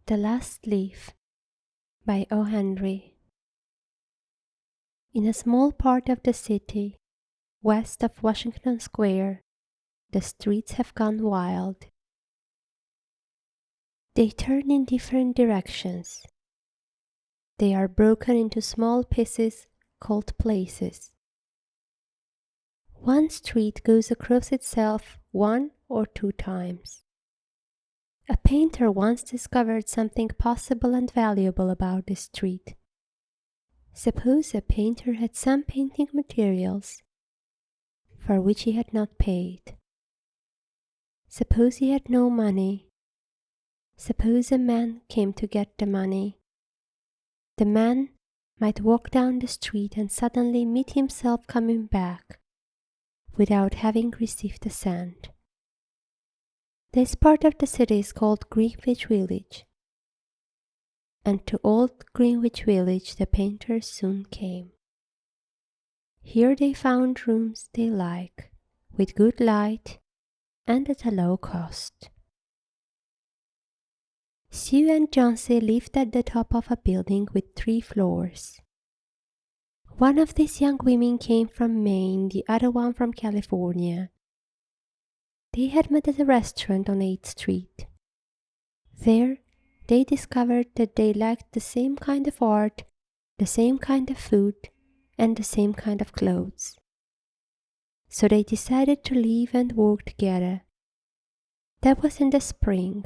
The Last Leaf by O. Henry. In a small part of the city, west of Washington Square, the streets have gone wild. They turn in different directions. They are broken into small pieces called places. One street goes across itself 1 or 2 times. A painter once discovered something possible and valuable about this street. Suppose a painter had some painting materials for which he had not paid. Suppose he had no money. Suppose a man came to get the money. The man might walk down the street and suddenly meet himself coming back without having received a cent. This part of the city is called Greenwich Village, and to old Greenwich Village the painters soon came. Here they found rooms they like, with good light and at a low cost. Sue and Jonesy lived at the top of a building with 3 floors. One of these young women came from Maine, the other one from California. They had met at a restaurant on 8th Street. There, they discovered that they liked the same kind of art, the same kind of food, and the same kind of clothes. So they decided to live and work together. That was in the spring.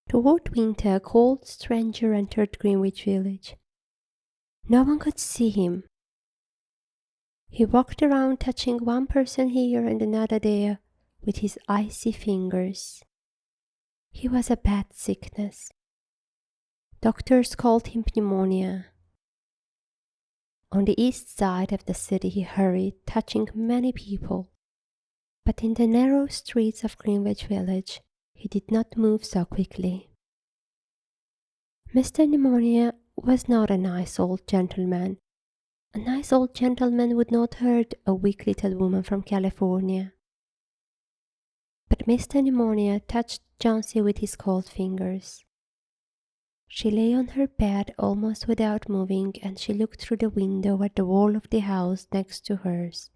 Toward winter, a cold stranger entered Greenwich Village. No one could see him. He walked around touching one person here and another there with his icy fingers. He was a bad sickness. Doctors called him pneumonia. On the east side of the city he hurried, touching many people. But in the narrow streets of Greenwich Village, he did not move so quickly. Mr. Pneumonia was not a nice old gentleman. A nice old gentleman would not hurt a weak little woman from California. But Mr. Pneumonia touched Jonesy with his cold fingers. She lay on her bed almost without moving, and she looked through the window at the wall of the house next to hers.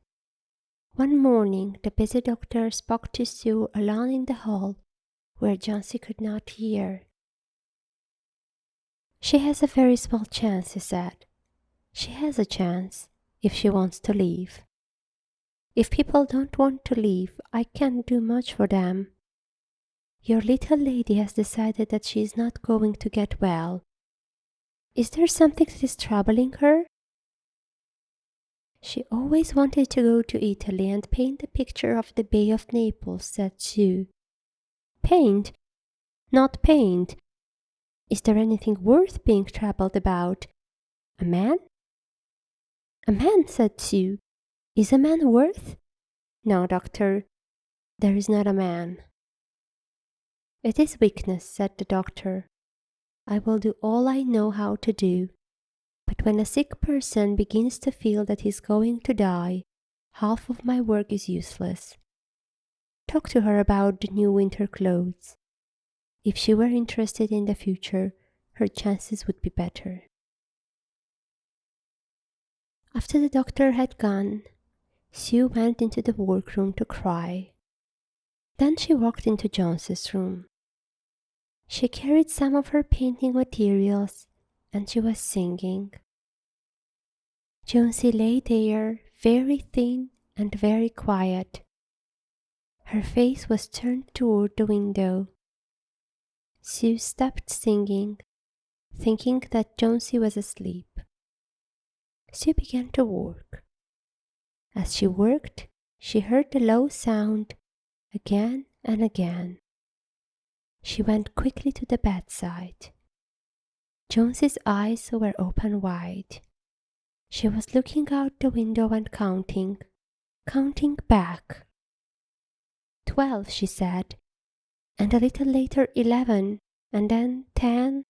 One morning the busy doctor spoke to Sue alone in the hall, where Jonesy could not hear. "She has a very small chance," he said. "She has a chance, if she wants to leave. If people don't want to leave, I can't do much for them. Your little lady has decided that she is not going to get well. Is there something that is troubling her?" "She always wanted to go to Italy and paint a picture of the Bay of Naples," said Sue. "Paint? Not paint. Is there anything worth being troubled about? A man?" "A man," said Sue. "Is a man worth?" "No, doctor, there is not a man." "It is weakness," said the doctor. "I will do all I know how to do. But when a sick person begins to feel that he is going to die, half of my work is useless. Talk to her about the new winter clothes. If she were interested in the future, her chances would be better." After the doctor had gone, Sue went into the workroom to cry. Then she walked into Jonesy's room. She carried some of her painting materials, and she was singing. Jonesy lay there, very thin and very quiet. Her face was turned toward the window. Sue stopped singing, thinking that Jonesy was asleep. Sue began to work. As she worked, she heard the low sound again and again. She went quickly to the bedside. Jonesy's eyes were open wide. She was looking out the window and counting back. 12, she said, and a little later 11, and then 10,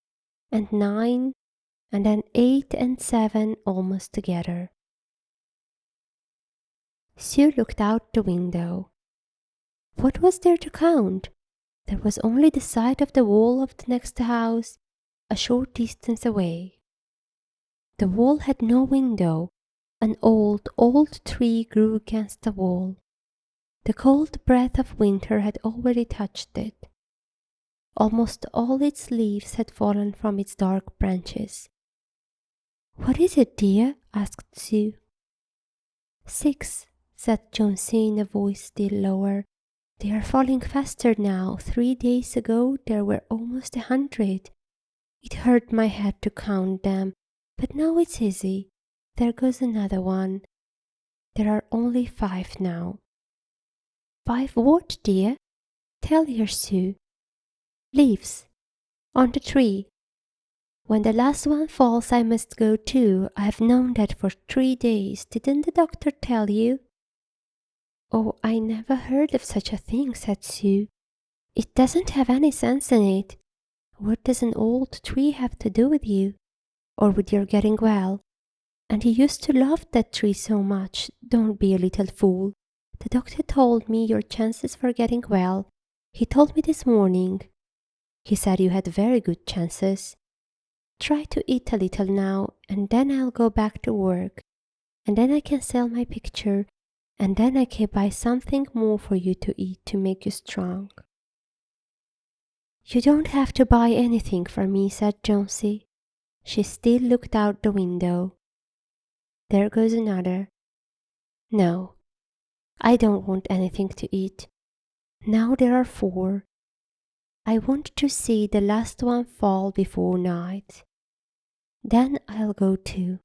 and 9, and then 8 and 7 almost together. Sue looked out the window. What was there to count? There was only the side of the wall of the next house, a short distance away. The wall had no window. An old, old tree grew against the wall. The cold breath of winter had already touched it. Almost all its leaves had fallen from its dark branches. "What is it, dear?" asked Sue. "6," said Jonesy in a voice still lower. "They are falling faster now. 3 days ago there were almost 100. It hurt my head to count them, but now it's easy. There goes another one. There are only 5 now." "5 what, dear?" "Tell your Sue." "Leaves. On the tree. When the last one falls I must go too. I've known that for 3 days. Didn't the doctor tell you?" "Oh, I never heard of such a thing," said Sue. "It doesn't have any sense in it. What does an old tree have to do with you? Or with your getting well? And you used to love that tree so much. Don't be a little fool. The doctor told me your chances for getting well. He told me this morning. He said you had very good chances. Try to eat a little now, and then I'll go back to work. And then I can sell my picture, and then I can buy something more for you to eat to make you strong." "You don't have to buy anything for me," said Jonesy. She still looked out the window. "There goes another. No, I don't want anything to eat. Now there are 4. I want to see the last one fall before night. Then I'll go too."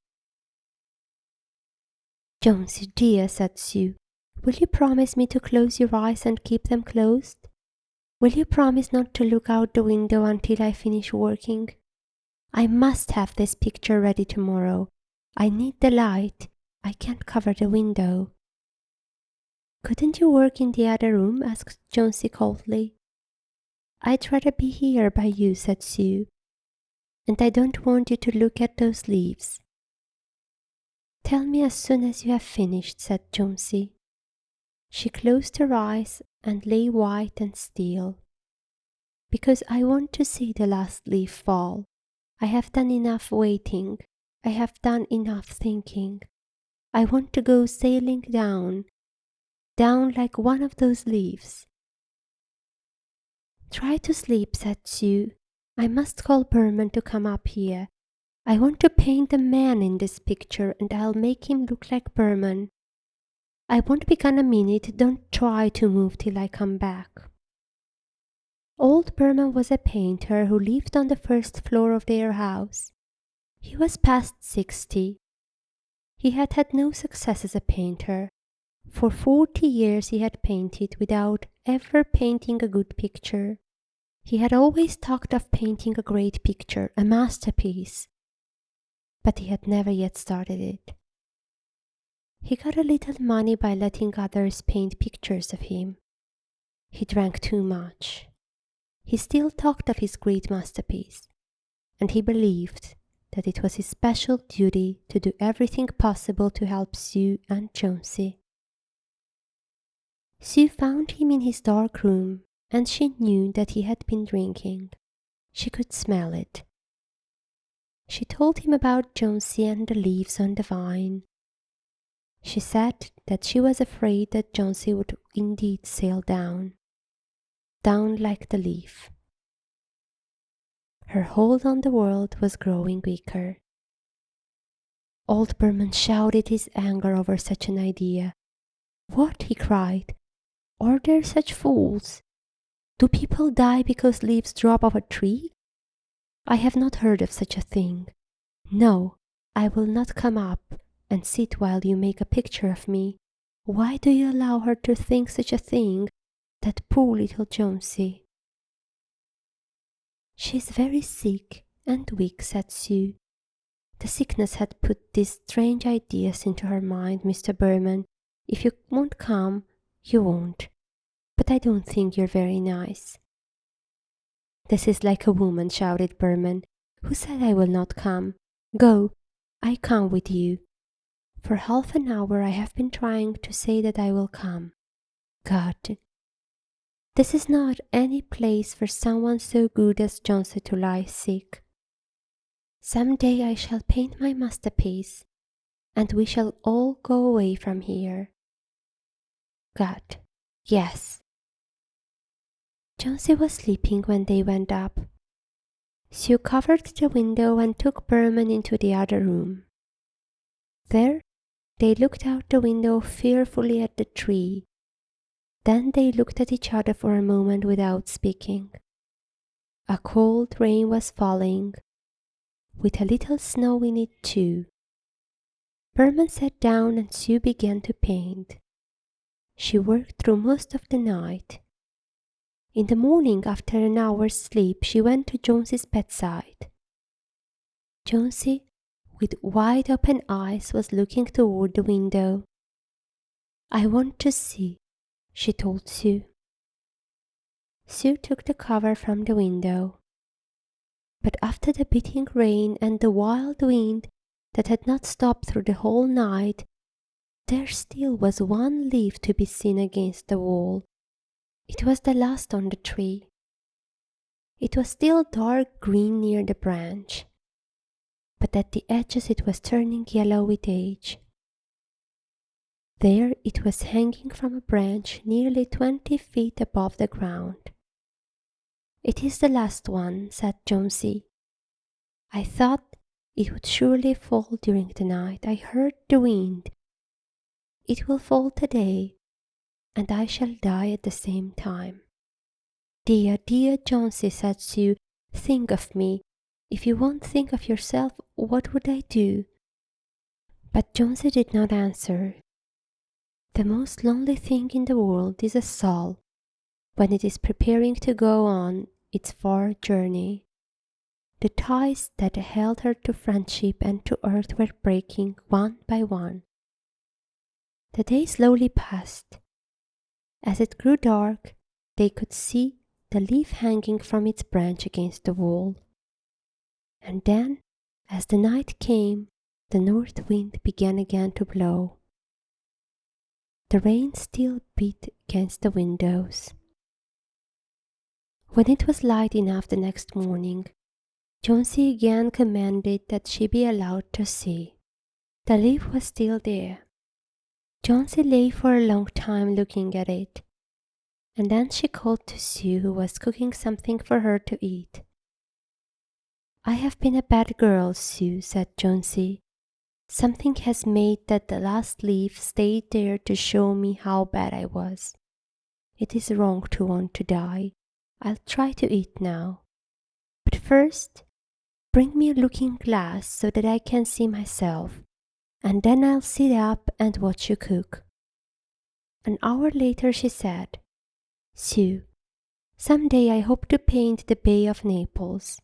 "Jonesy dear," said Sue, "will you promise me to close your eyes and keep them closed? Will you promise not to look out the window until I finish working? I must have this picture ready tomorrow. I need the light. I can't cover the window." "Couldn't you work in the other room?" asked Jonesy coldly. "I'd rather be here by you," said Sue. "And I don't want you to look at those leaves." "Tell me as soon as you have finished," said Jonesy. She closed her eyes and lay white and still. "Because I want to see the last leaf fall. I have done enough waiting. I have done enough thinking. I want to go sailing down, down like one of those leaves." "Try to sleep," said Sue. "I must call Berman to come up here. I want to paint a man in this picture, and I'll make him look like Berman. I won't be gone a minute. Don't try to move till I come back." Old Berman was a painter who lived on the first floor of their house. He was past 60. He had had no success as a painter. For 40 years he had painted without ever painting a good picture. He had always talked of painting a great picture, a masterpiece, but he had never yet started it. He got a little money by letting others paint pictures of him. He drank too much. He still talked of his great masterpiece, and he believed that it was his special duty to do everything possible to help Sue and Jonesy. Sue found him in his dark room, and she knew that he had been drinking. She could smell it. She told him about Jonesy and the leaves on the vine. She said that she was afraid that Jonesy would indeed sail down, down like the leaf. Her hold on the world was growing weaker. Old Berman shouted his anger over such an idea. "What?" he cried. "Are there such fools? Do people die because leaves drop off a tree? I have not heard of such a thing. No, I will not come up and sit while you make a picture of me. Why do you allow her to think such a thing, that poor little Jonesy?" "She is very sick and weak," said Sue. "The sickness had put these strange ideas into her mind, Mr. Berman. If you won't come, you won't. But I don't think you're very nice." "This is like a woman," shouted Berman. "Who said I will not come? Go, I come with you. For half an hour I have been trying to say that I will come. God, This is not any place for someone so good as Jonesy to lie sick. Some day I shall paint my masterpiece, and we shall all go away from here. God, yes. Jonesy was sleeping when they went up. Sue covered the window and took Berman into the other room. There, they looked out the window fearfully at the tree. Then they looked at each other for a moment without speaking. A cold rain was falling, with a little snow in it too. Berman sat down and Sue began to paint. She worked through most of the night. In the morning, after an hour's sleep, she went to Jonesy's bedside. Jonesy, with wide-open eyes, was looking toward the window. "I want to see," she told Sue. Sue took the cover from the window. But after the beating rain and the wild wind that had not stopped through the whole night, there still was one leaf to be seen against the wall. It was the last on the tree. It was still dark green near the branch, but at the edges it was turning yellow with age. There it was hanging from a branch nearly 20 feet above the ground. "It is the last one," said Jonesy. "I thought it would surely fall during the night. I heard the wind. It will fall today, and I shall die at the same time." "Dear, dear Jonesy," said Sue, "think of me. If you won't think of yourself, what would I do?" But Jonesy did not answer. The most lonely thing in the world is a soul when it is preparing to go on its far journey. The ties that held her to friendship and to earth were breaking one by one. The day slowly passed. As it grew dark, they could see the leaf hanging from its branch against the wall. And then, as the night came, the north wind began again to blow. The rain still beat against the windows. When it was light enough the next morning, Jonesy again commanded that she be allowed to see. The leaf was still there. Jonesy lay for a long time looking at it, and then she called to Sue, who was cooking something for her to eat. "I have been a bad girl, Sue," said Jonesy. "Something has made that the last leaf stay there to show me how bad I was. It is wrong to want to die. I'll try to eat now. But first, bring me a looking glass so that I can see myself, and then I'll sit up and watch you cook." An hour later she said, "Sue, some day I hope to paint the Bay of Naples."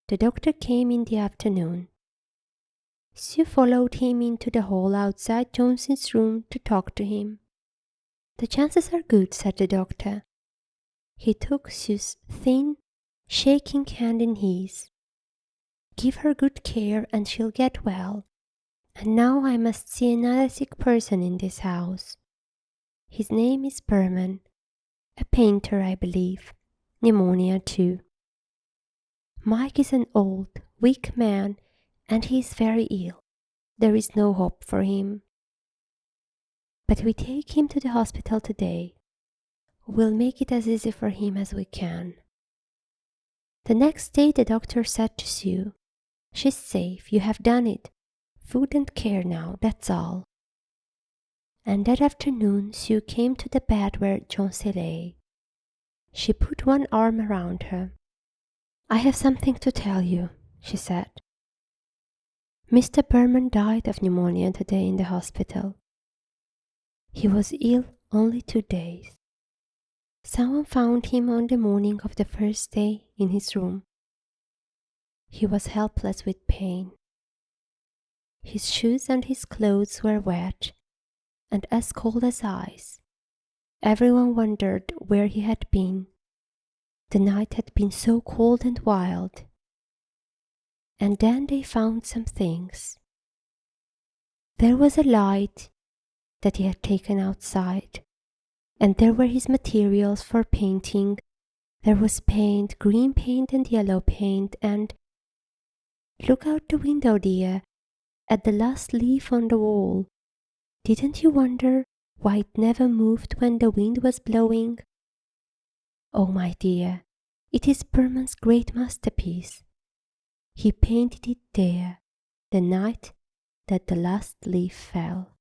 The doctor came in the afternoon. Sue followed him into the hall outside Johnson's room to talk to him. "The chances are good," said the doctor. He took Sue's thin, shaking hand in his. "Give her good care and she'll get well. And now I must see another sick person in this house. His name is Berman, a painter, I believe. Pneumonia too. Mike is an old, weak man, and he is very ill. There is no hope for him. But we take him to the hospital today. We'll make it as easy for him as we can." The next day the doctor said to Sue, "She's safe. You have done it. Food and care now, that's all." And that afternoon Sue came to the bed where Jonesy lay. She put one arm around her. "I have something to tell you," she said. "Mr. Berman died of pneumonia today in the hospital. He was ill only 2 days. Someone found him on the morning of the first day in his room. He was helpless with pain. His shoes and his clothes were wet and as cold as ice. Everyone wondered where he had been. The night had been so cold and wild. And then they found some things. There was a light that he had taken outside, And there were his materials for painting. There was paint, green paint and yellow paint, and look out the window, dear, at the last leaf on the wall. Didn't you wonder why it never moved when the wind was blowing? Oh, my dear, it is Berman's great masterpiece. He painted it there, the night that the last leaf fell.